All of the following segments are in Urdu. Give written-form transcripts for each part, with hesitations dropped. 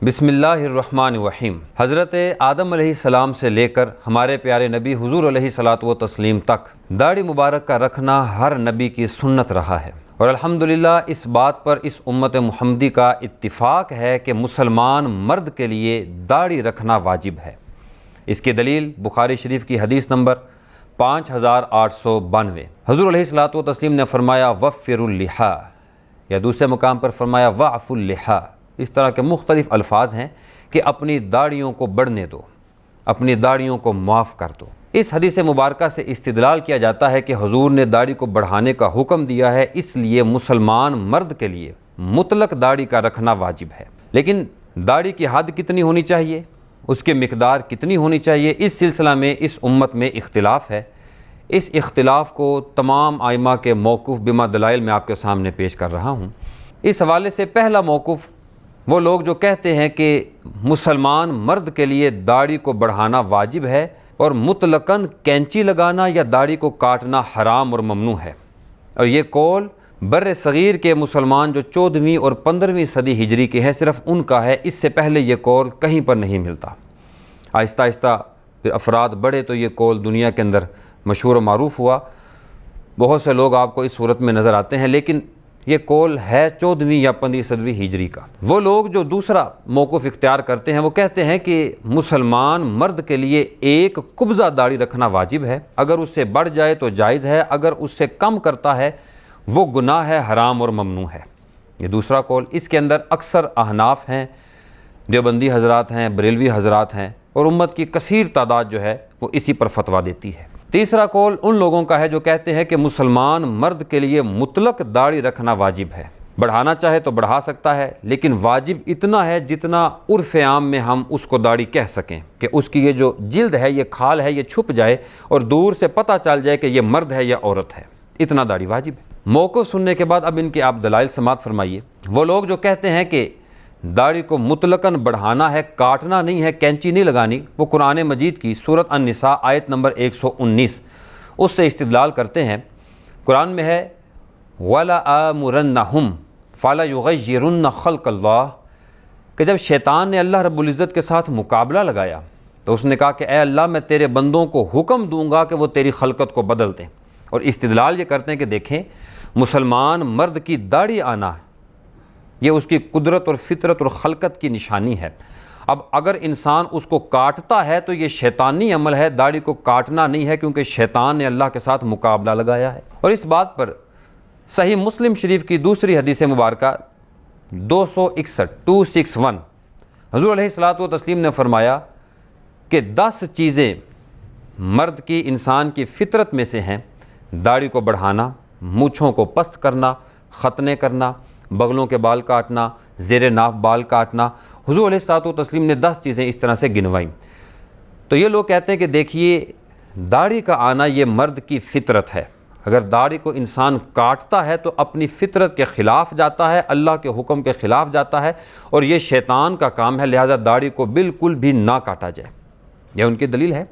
بسم اللہ الرحمن الرحیم۔ حضرت آدم علیہ السلام سے لے کر ہمارے پیارے نبی حضور علیہ الصلاۃ والتسلیم تک داڑھی مبارک کا رکھنا ہر نبی کی سنت رہا ہے، اور الحمدللہ اس بات پر اس امت محمدی کا اتفاق ہے کہ مسلمان مرد کے لیے داڑھی رکھنا واجب ہے۔ اس کی دلیل بخاری شریف کی حدیث نمبر 5892۔ حضور علیہ الصلاۃ والتسلیم نے فرمایا وفر اللحا، یا دوسرے مقام پر فرمایا وعف اللحا۔ اس طرح کے مختلف الفاظ ہیں کہ اپنی داڑھیوں کو بڑھنے دو، اپنی داڑھیوں کو معاف کر دو۔ اس حدیث مبارکہ سے استدلال کیا جاتا ہے کہ حضور نے داڑھی کو بڑھانے کا حکم دیا ہے، اس لیے مسلمان مرد کے لیے مطلق داڑھی کا رکھنا واجب ہے۔ لیکن داڑھی کی حد کتنی ہونی چاہیے، اس کی مقدار کتنی ہونی چاہیے، اس سلسلہ میں اس امت میں اختلاف ہے۔ اس اختلاف کو تمام ائمہ کے موقف بما دلائل میں آپ کے سامنے پیش کر رہا ہوں۔ اس حوالے سے پہلا موقف وہ لوگ جو کہتے ہیں کہ مسلمان مرد کے لیے داڑھی کو بڑھانا واجب ہے اور مطلقاً کینچی لگانا یا داڑھی کو کاٹنا حرام اور ممنوع ہے، اور یہ قول بر صغیر کے مسلمان جو 14ویں اور 15ویں صدی ہجری کے ہیں صرف ان کا ہے، اس سے پہلے یہ قول کہیں پر نہیں ملتا۔ آہستہ آہستہ پھر افراد بڑھے تو یہ قول دنیا کے اندر مشہور و معروف ہوا، بہت سے لوگ آپ کو اس صورت میں نظر آتے ہیں، لیکن یہ قول ہے 14ویں یا 15ویں صدی ہجری کا۔ وہ لوگ جو دوسرا موقف اختیار کرتے ہیں وہ کہتے ہیں کہ مسلمان مرد کے لیے ایک قبضہ داڑھی رکھنا واجب ہے، اگر اس سے بڑھ جائے تو جائز ہے، اگر اس سے کم کرتا ہے وہ گناہ ہے، حرام اور ممنوع ہے۔ یہ دوسرا قول، اس کے اندر اکثر احناف ہیں، دیوبندی حضرات ہیں، بریلوی حضرات ہیں، اور امت کی کثیر تعداد جو ہے وہ اسی پر فتویٰ دیتی ہے۔ تیسرا قول ان لوگوں کا ہے جو کہتے ہیں کہ مسلمان مرد کے لیے مطلق داڑھی رکھنا واجب ہے، بڑھانا چاہے تو بڑھا سکتا ہے، لیکن واجب اتنا ہے جتنا عرف عام میں ہم اس کو داڑھی کہہ سکیں، کہ اس کی یہ جو جلد ہے، یہ کھال ہے، یہ چھپ جائے اور دور سے پتہ چل جائے کہ یہ مرد ہے یا عورت ہے، اتنا داڑھی واجب ہے۔ موقف سننے کے بعد اب ان کے آپ دلائل سماعت فرمائیے۔ وہ لوگ جو کہتے ہیں کہ داڑھی کو مطلقاً بڑھانا ہے، کاٹنا نہیں ہے، کینچی نہیں لگانی، وہ قرآن مجید کی سورۃ النساء آیت نمبر 119 اس سے استدلال کرتے ہیں۔ قرآن میں ہے وَلَآمُرَنَّهُمْ فَلَيُغَيِّرُنَّ خَلْقَ اللَّهِ، کہ جب شیطان نے اللہ رب العزت کے ساتھ مقابلہ لگایا تو اس نے کہا کہ اے اللہ میں تیرے بندوں کو حکم دوں گا کہ وہ تیری خلقت کو بدل دیں، اور استدلال یہ کرتے ہیں کہ دیکھیں مسلمان مرد کی داڑھی آنا ہے، یہ اس کی قدرت اور فطرت اور خلقت کی نشانی ہے۔ اب اگر انسان اس کو کاٹتا ہے تو یہ شیطانی عمل ہے، داڑھی کو کاٹنا نہیں ہے، کیونکہ شیطان نے اللہ کے ساتھ مقابلہ لگایا ہے۔ اور اس بات پر صحیح مسلم شریف کی دوسری حدیث مبارکہ 261 حضور علیہ الصلاۃ والتسلیم نے فرمایا کہ 10 چیزیں مرد کی انسان کی فطرت میں سے ہیں، داڑھی کو بڑھانا، مونچھوں کو پست کرنا، ختنے کرنا، بغلوں کے بال کاٹنا، زیر ناف بال کاٹنا۔ حضور علیہ الصلاۃ والتسلیم نے 10 چیزیں اس طرح سے گنوائیں۔ تو یہ لوگ کہتے ہیں کہ دیکھیے داڑھی کا آنا یہ مرد کی فطرت ہے، اگر داڑھی کو انسان کاٹتا ہے تو اپنی فطرت کے خلاف جاتا ہے، اللہ کے حکم کے خلاف جاتا ہے، اور یہ شیطان کا کام ہے، لہذا داڑھی کو بالکل بھی نہ کاٹا جائے۔ یہ ان کی دلیل ہے۔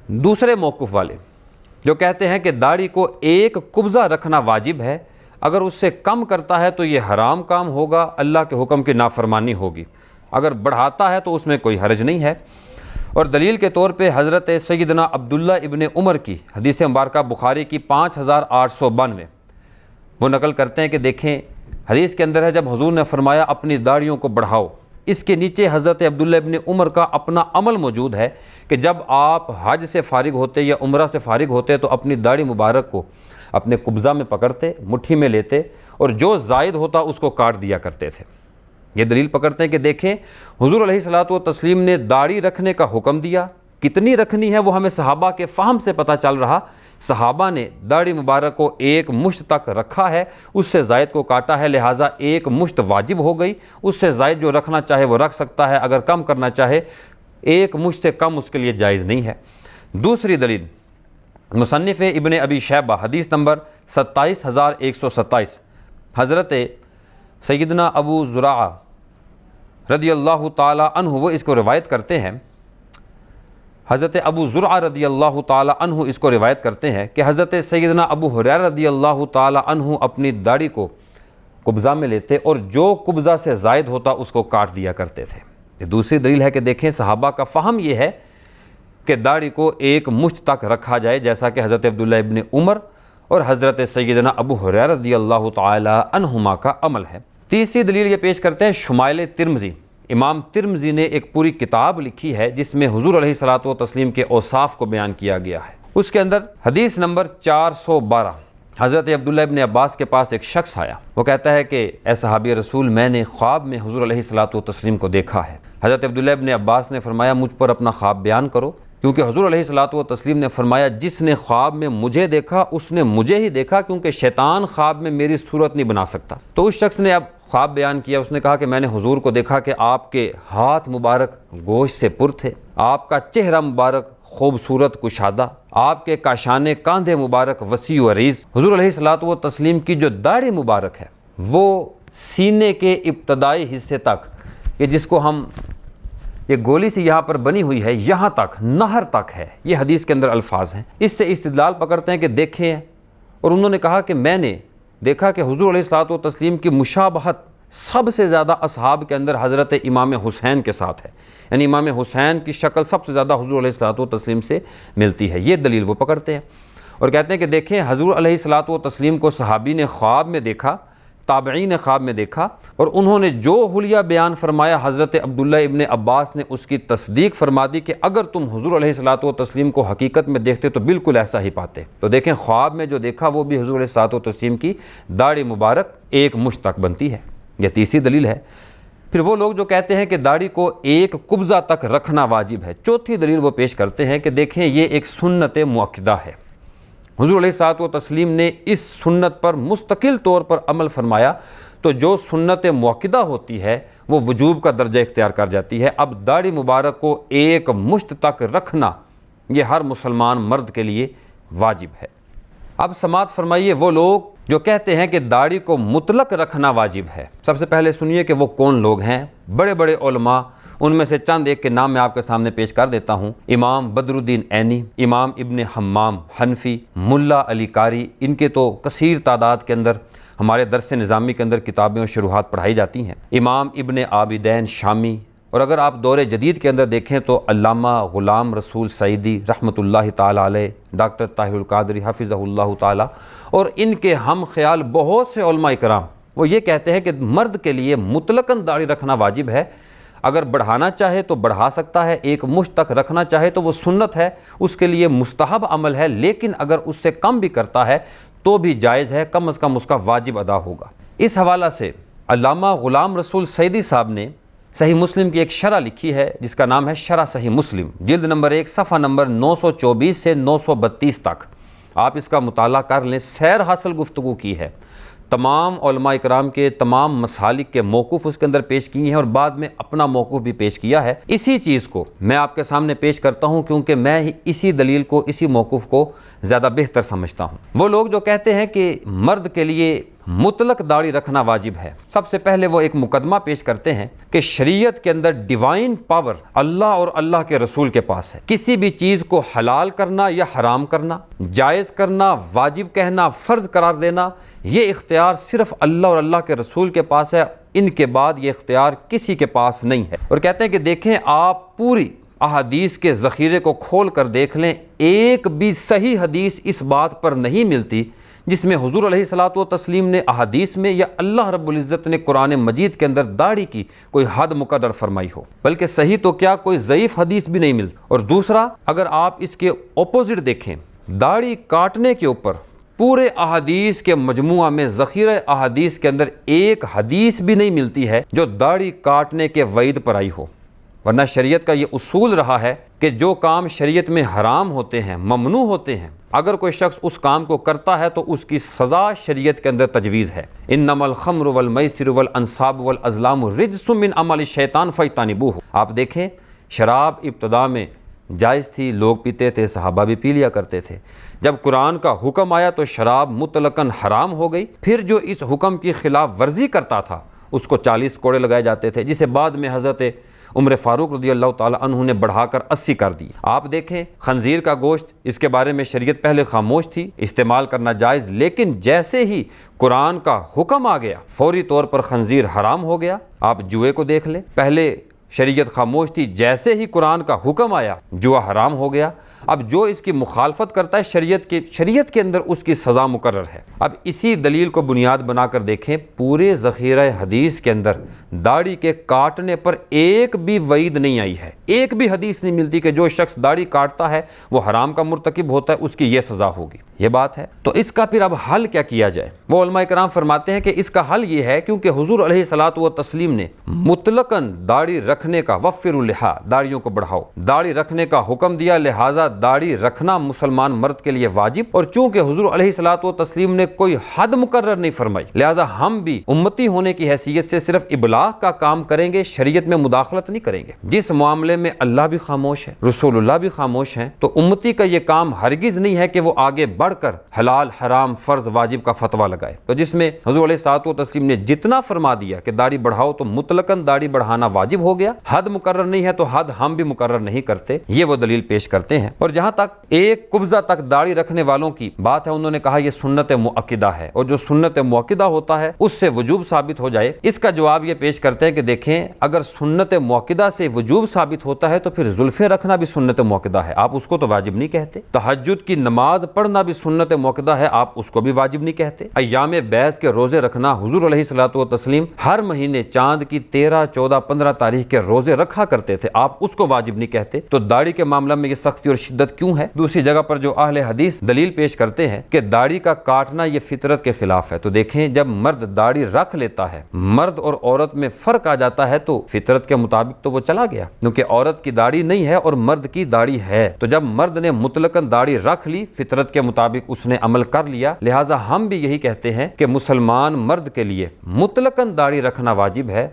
دوسرے موقف والے جو کہتے ہیں کہ داڑھی کو ایک قبضہ رکھنا واجب ہے، اگر اس سے کم کرتا ہے تو یہ حرام کام ہوگا، اللہ کے حکم کی نافرمانی ہوگی، اگر بڑھاتا ہے تو اس میں کوئی حرج نہیں ہے۔ اور دلیل کے طور پہ حضرت سیدنا عبداللہ ابن عمر کی حدیث مبارکہ بخاری کی 5892 وہ نقل کرتے ہیں کہ دیکھیں حدیث کے اندر ہے جب حضور نے فرمایا اپنی داڑھیوں کو بڑھاؤ، اس کے نیچے حضرت عبداللہ ابن عمر کا اپنا عمل موجود ہے کہ جب آپ حج سے فارغ ہوتے یا عمرہ سے فارغ ہوتے تو اپنی داڑھی مبارک کو اپنے قبضہ میں پکڑتے، مٹھی میں لیتے، اور جو زائد ہوتا اس کو کاٹ دیا کرتے تھے۔ یہ دلیل پکڑتے ہیں کہ دیکھیں حضور علیہ الصلاۃ والتسلیم نے داڑھی رکھنے کا حکم دیا، کتنی رکھنی ہے وہ ہمیں صحابہ کے فہم سے پتہ چل رہا، صحابہ نے داڑھی مبارک کو ایک مشت تک رکھا ہے، اس سے زائد کو کاٹا ہے، لہٰذا ایک مشت واجب ہو گئی، اس سے زائد جو رکھنا چاہے وہ رکھ سکتا ہے، اگر کم کرنا چاہے ایک مشت سے کم اس کے لیے جائز نہیں ہے۔ دوسری دلیل مصنف ابن ابی شیبہ حدیث نمبر 27127 حضرت سیدنا ابو زرعہ رضی اللہ تعالی عنہ وہ اس کو روایت کرتے ہیں، حضرت ابو زرعہ رضی اللہ تعالی عنہ اس کو روایت کرتے ہیں کہ حضرت سیدنا ابو ہریرہ رضی اللہ تعالی عنہ اپنی داڑھی کو قبضہ میں لیتے اور جو قبضہ سے زائد ہوتا اس کو کاٹ دیا کرتے تھے۔ یہ دوسری دلیل ہے کہ دیکھیں صحابہ کا فہم یہ ہے کہ داڑھی کو ایک مشت تک رکھا جائے، جیسا کہ حضرت عبداللہ ابن عمر اور حضرت سیدنا ابو ہریرہ رضی اللہ تعالی عنہما کا عمل ہے۔ تیسری دلیل یہ پیش کرتے ہیں شمائل ترمذی۔ امام ترمذی نے ایک پوری کتاب لکھی ہے جس میں حضور علیہ الصلوۃ والتسلیم کے اوصاف کو بیان کیا گیا ہے۔ اس کے اندر حدیث نمبر 412، حضرت عبداللہ ابن عباس کے پاس ایک شخص آیا، وہ کہتا ہے کہ اے صحابی رسول، میں نے خواب میں حضور علیہ الصلوۃ والتسلیم کو دیکھا ہے۔ حضرت عبداللہ ابن عباس نے فرمایا مجھ پر اپنا خواب بیان کرو، کیونکہ حضور علیہ الصلوۃ والتسلیم نے فرمایا جس نے خواب میں مجھے دیکھا اس نے مجھے ہی دیکھا، کیونکہ شیطان خواب میں میری صورت نہیں بنا سکتا۔ تو اس شخص نے اب خواب بیان کیا، اس نے کہا کہ میں نے حضور کو دیکھا کہ آپ کے ہاتھ مبارک گوشت سے پر تھے، آپ کا چہرہ مبارک خوبصورت کشادہ، آپ کے کاشان کاندھے مبارک وسیع و عریض۔ حضور علیہ الصلوۃ والتسلیم کی جو داڑھی مبارک ہے وہ سینے کے ابتدائی حصے تک، یہ جس کو ہم یہ گولی سی یہاں پر بنی ہوئی ہے، یہاں تک نہر تک ہے۔ یہ حدیث کے اندر الفاظ ہیں۔ اس سے استدلال پکڑتے ہیں کہ دیکھیں، اور انہوں نے کہا کہ میں نے دیکھا کہ حضور علیہ الصلوۃ والتسلیم کی مشابہت سب سے زیادہ اصحاب کے اندر حضرت امام حسین کے ساتھ ہے، یعنی امام حسین کی شکل سب سے زیادہ حضور علیہ الصلوۃ والتسلیم سے ملتی ہے۔ یہ دلیل وہ پکڑتے ہیں اور کہتے ہیں کہ دیکھیں حضور علیہ الصلوۃ والتسلیم کو صحابی نے خواب میں دیکھا، تابعین نے خواب میں دیکھا، اور انہوں نے جو حلیہ بیان فرمایا حضرت عبداللہ ابن عباس نے اس کی تصدیق فرما دی کہ اگر تم حضور علیہ الصلوۃ والتسلیم کو حقیقت میں دیکھتے تو بالکل ایسا ہی پاتے۔ تو دیکھیں خواب میں جو دیکھا وہ بھی حضور علیہ الصلوۃ والتسلیم کی داڑھی مبارک ایک مشت تک بنتی ہے۔ یہ تیسری دلیل ہے۔ پھر وہ لوگ جو کہتے ہیں کہ داڑھی کو ایک قبضہ تک رکھنا واجب ہے، چوتھی دلیل وہ پیش کرتے ہیں کہ دیکھیں یہ ایک سنت مؤکدہ ہے۔ حضور علیہ الصلوۃ والتسلیم نے اس سنت پر مستقل طور پر عمل فرمایا، تو جو سنت مؤکدہ ہوتی ہے وہ وجوب کا درجہ اختیار کر جاتی ہے۔ اب داڑھی مبارک کو ایک مشت تک رکھنا یہ ہر مسلمان مرد کے لیے واجب ہے۔ اب سماعت فرمائیے وہ لوگ جو کہتے ہیں کہ داڑھی کو مطلق رکھنا واجب ہے۔ سب سے پہلے سنیے کہ وہ کون لوگ ہیں، بڑے بڑے علماء، ان میں سے چند ایک کے نام میں آپ کے سامنے پیش کر دیتا ہوں۔ امام بدر الدین عینی، امام ابن حمام حنفی، ملا علی قاری، ان کے تو کثیر تعداد کے اندر ہمارے درس نظامی کے اندر کتابیں اور شروحات پڑھائی جاتی ہیں۔ امام ابن عابدین شامی، اور اگر آپ دور جدید کے اندر دیکھیں تو علامہ غلام رسول سعیدی رحمۃ اللہ تعالیٰ علیہ، ڈاکٹر طاہر القادری حفظہ اللہ تعالیٰ، اور ان کے ہم خیال بہت سے علماء کرام وہ یہ کہتے ہیں کہ مرد کے لیے مطلقاً داڑھی رکھنا واجب ہے۔ اگر بڑھانا چاہے تو بڑھا سکتا ہے، ایک مشت تک رکھنا چاہے تو وہ سنت ہے، اس کے لیے مستحب عمل ہے، لیکن اگر اس سے کم بھی کرتا ہے تو بھی جائز ہے، کم از کم اس کا واجب ادا ہوگا۔ اس حوالہ سے علامہ غلام رسول سعیدی صاحب نے صحیح مسلم کی ایک شرح لکھی ہے جس کا نام ہے شرح صحیح مسلم، جلد نمبر 1 صفحہ نمبر 924 سے 932 تک۔ آپ اس کا مطالعہ کر لیں، سیر حاصل گفتگو کی ہے، تمام علماء اکرام کے تمام مسالک کے موقف اس کے اندر پیش کیے ہیں، اور بعد میں اپنا موقف بھی پیش کیا ہے۔ اسی چیز کو میں آپ کے سامنے پیش کرتا ہوں کیونکہ میں اسی دلیل کو، اسی موقف کو زیادہ بہتر سمجھتا ہوں۔ وہ لوگ جو کہتے ہیں کہ مرد کے لیے مطلق داڑھی رکھنا واجب ہے، سب سے پہلے وہ ایک مقدمہ پیش کرتے ہیں کہ شریعت کے اندر ڈیوائن پاور اللہ اور اللہ کے رسول کے پاس ہے۔ کسی بھی چیز کو حلال کرنا یا حرام کرنا، جائز کرنا، واجب کہنا، فرض قرار دینا، یہ اختیار صرف اللہ اور اللہ کے رسول کے پاس ہے، ان کے بعد یہ اختیار کسی کے پاس نہیں ہے۔ اور کہتے ہیں کہ دیکھیں آپ پوری احادیث کے ذخیرے کو کھول کر دیکھ لیں، ایک بھی صحیح حدیث اس بات پر نہیں ملتی جس میں حضور علیہ الصلوۃ والتسلیم نے احادیث میں یا اللہ رب العزت نے قرآن مجید کے اندر داڑھی کی کوئی حد مقرر فرمائی ہو، بلکہ صحیح تو کیا کوئی ضعیف حدیث بھی نہیں ملتی۔ اور دوسرا، اگر آپ اس کے اپوزٹ دیکھیں، داڑھی کاٹنے کے اوپر پورے احادیث کے مجموعہ میں ذخیرہ احادیث کے اندر ایک حدیث بھی نہیں ملتی ہے جو داڑھی کاٹنے کے وعید پر آئی ہو، ورنہ شریعت کا یہ اصول رہا ہے کہ جو کام شریعت میں حرام ہوتے ہیں، ممنوع ہوتے ہیں، اگر کوئی شخص اس کام کو کرتا ہے تو اس کی سزا شریعت کے اندر تجویز ہے۔ انما الخمر والمیسر والانصاب والازلام رجس من عمل الشیطان فاجتنبوہ۔ آپ دیکھیں شراب ابتدا میں جائز تھی، لوگ پیتے تھے، صحابہ بھی پی لیا کرتے تھے۔ جب قرآن کا حکم آیا تو شراب مطلقاً حرام ہو گئی، پھر جو اس حکم کی خلاف ورزی کرتا تھا اس کو 40 کوڑے لگائے جاتے تھے، جسے بعد میں حضرت عمر فاروق رضی اللہ تعالیٰ عنہ نے بڑھا کر 80 کر دی۔ آپ دیکھیں خنزیر کا گوشت، اس کے بارے میں شریعت پہلے خاموش تھی، استعمال کرنا جائز، لیکن جیسے ہی قرآن کا حکم آ گیا فوری طور پر خنزیر حرام ہو گیا۔ آپ جوئے کو دیکھ لیں، پہلے شریعت خاموش تھی، جیسے ہی قرآن کا حکم آیا جوا حرام ہو گیا۔ اب جو اس کی مخالفت کرتا ہے شریعت کے اندر اس کی سزا مقرر ہے۔ اب اسی دلیل کو بنیاد بنا کر دیکھیں، پورے ذخیرہ حدیث کے اندر داڑھی کے کاٹنے پر ایک بھی وعید نہیں آئی ہے، ایک بھی حدیث نہیں ملتی کہ جو شخص داڑھی کاٹتا ہے وہ حرام کا مرتکب ہوتا ہے، اس کی یہ سزا ہوگی۔ یہ بات ہے تو اس کا پھر اب حل کیا کیا جائے؟ وہ علماء کرام فرماتے ہیں کہ اس کا حل یہ ہے، کیونکہ حضور علیہ الصلوۃ والتسلیم نے مطلقاً داڑھی رکھنے کا وفر اللحا، داڑھیوں کو بڑھاؤ، داڑھی رکھنے کا حکم دیا، لہٰذا داڑھی رکھنا مسلمان مرد کے لیے واجب، اور چونکہ حضور علیہ الصلوۃ والتسلیم نے کوئی حد مقرر نہیں فرمائی، لہٰذا ہم بھی امتی ہونے کی حیثیت سے صرف ابلاغ کا کام کریں گے، شریعت میں مداخلت نہیں کریں گے۔ جس معاملے میں اللہ بھی خاموش ہے، رسول اللہ بھی خاموش ہیں، تو امتی کا یہ کام ہرگز نہیں ہے کہ وہ آگے بڑھ کر حلال حرام فرض واجب کا فتویٰ لگائے۔ تو جس میں حضور علیہ الصلوۃ والتسلیم نے جتنا فرما دیا کہ داڑھی بڑھاؤ تو مطلقاً داڑھی بڑھانا واجب ہو گیا، حد مقرر نہیں ہے تو حد ہم بھی مقرر نہیں کرتے، یہ وہ دلیل پیش کرتے ہیں۔ اور جہاں تک ایک قبضہ تک داڑھی رکھنے والوں کی بات ہے، انہوں نے کہا یہ سنت مؤکدہ ہے، اور جو سنت مؤکدہ ہوتا ہے اس سے وجوب ثابت ہو جائے۔ اس کا جواب یہ پیش کرتے ہیں کہ دیکھیں، اگر سنت مؤکدہ سے وجوب ثابت ہوتا ہے تو پھر زلفیں رکھنا بھی سنت مؤکدہ ہے، آپ اس کو تو واجب نہیں کہتے۔ تہجد کی نماز پڑھنا بھی سنت مؤکدہ ہے، آپ اس کو بھی واجب نہیں کہتے۔ ایام بیض کے روزے رکھنا، حضور علیہ الصلوۃ والتسلیم ہر مہینے چاند کی 13، 14، 15 تاریخ کے روزے رکھا کرتے تھے، آپ اس کو واجب نہیں کہتے۔ تو داڑھی کے معاملہ میں یہ سختی اور شدت کیوں ہے؟ دوسری جگہ پر جو اہل حدیث دلیل پیش کرتے ہیں کہ داڑھی کا کاٹنا یہ فطرت کے خلاف ہے، تو دیکھیں جب مرد داڑھی رکھ لیتا ہے، مرد اور عورت میں فرق آ جاتا ہے تو فطرت کے مطابق تو وہ چلا گیا، کیونکہ عورت کی داڑھی نہیں ہے اور مرد کی داڑھی ہے۔ تو جب مرد نے مطلقاً داڑھی رکھ لی، فطرت کے مطابق اس نے عمل کر لیا، لہٰذا ہم بھی یہی کہتے ہیں کہ مسلمان مرد کے لیے مطلقاً داڑھی رکھنا واجب ہے،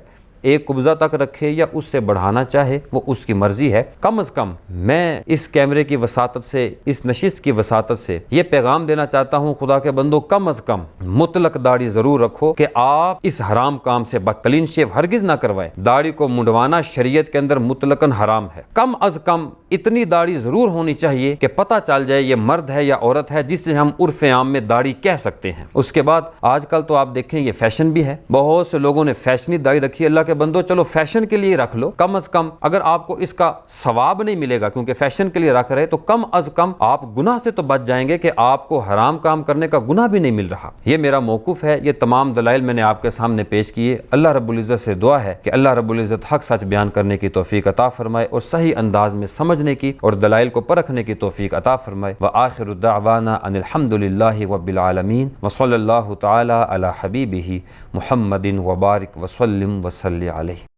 ایک قبضہ تک رکھے یا اس سے بڑھانا چاہے وہ اس کی مرضی ہے۔ کم از کم میں اس کیمرے کی وساطت سے، اس نشست کی وساطت سے یہ پیغام دینا چاہتا ہوں، خدا کے بندو کم از کم مطلق داڑھی ضرور رکھو کہ آپ اس حرام کام سے کلین شیو ہرگز نہ کروائیں۔ داڑھی کو منڈوانا شریعت کے اندر مطلقاً حرام ہے۔ کم از کم اتنی داڑھی ضرور ہونی چاہیے کہ پتہ چل جائے یہ مرد ہے یا عورت ہے، جسے ہم عرف عام میں داڑھی کہہ سکتے ہیں۔ اس کے بعد آج کل تو آپ دیکھیں یہ فیشن بھی ہے، بہت سے لوگوں نے فیشنی داڑھی رکھی، اللہ کے بندو چلو فیشن کے لیے رکھ لو، کم از کم اگر آپ کو اس کا ثواب نہیں ملے گا کیونکہ فیشن کے لیے رکھ رہے، تو کم از کم آپ گناہ سے تو بچ جائیں گے کہ آپ کو حرام کام کرنے کا گناہ بھی نہیں مل رہا۔ یہ میرا موقف ہے، یہ تمام دلائل میں نے آپ کے سامنے پیش کیے۔ اللہ رب العزت سے دعا ہے کہ اللہ رب العزت حق سچ بیان کرنے کی توفیق عطا فرمائے اور صحیح انداز میں سمجھنے کی اور دلائل کو پرکھنے کی توفیق عطا فرمائے۔ وآخر دعوانا ان الحمد للہ رب العالمین وصلی اللہ تعالی علی حبیبہ محمد وبارک وسلم وصلی علیہ۔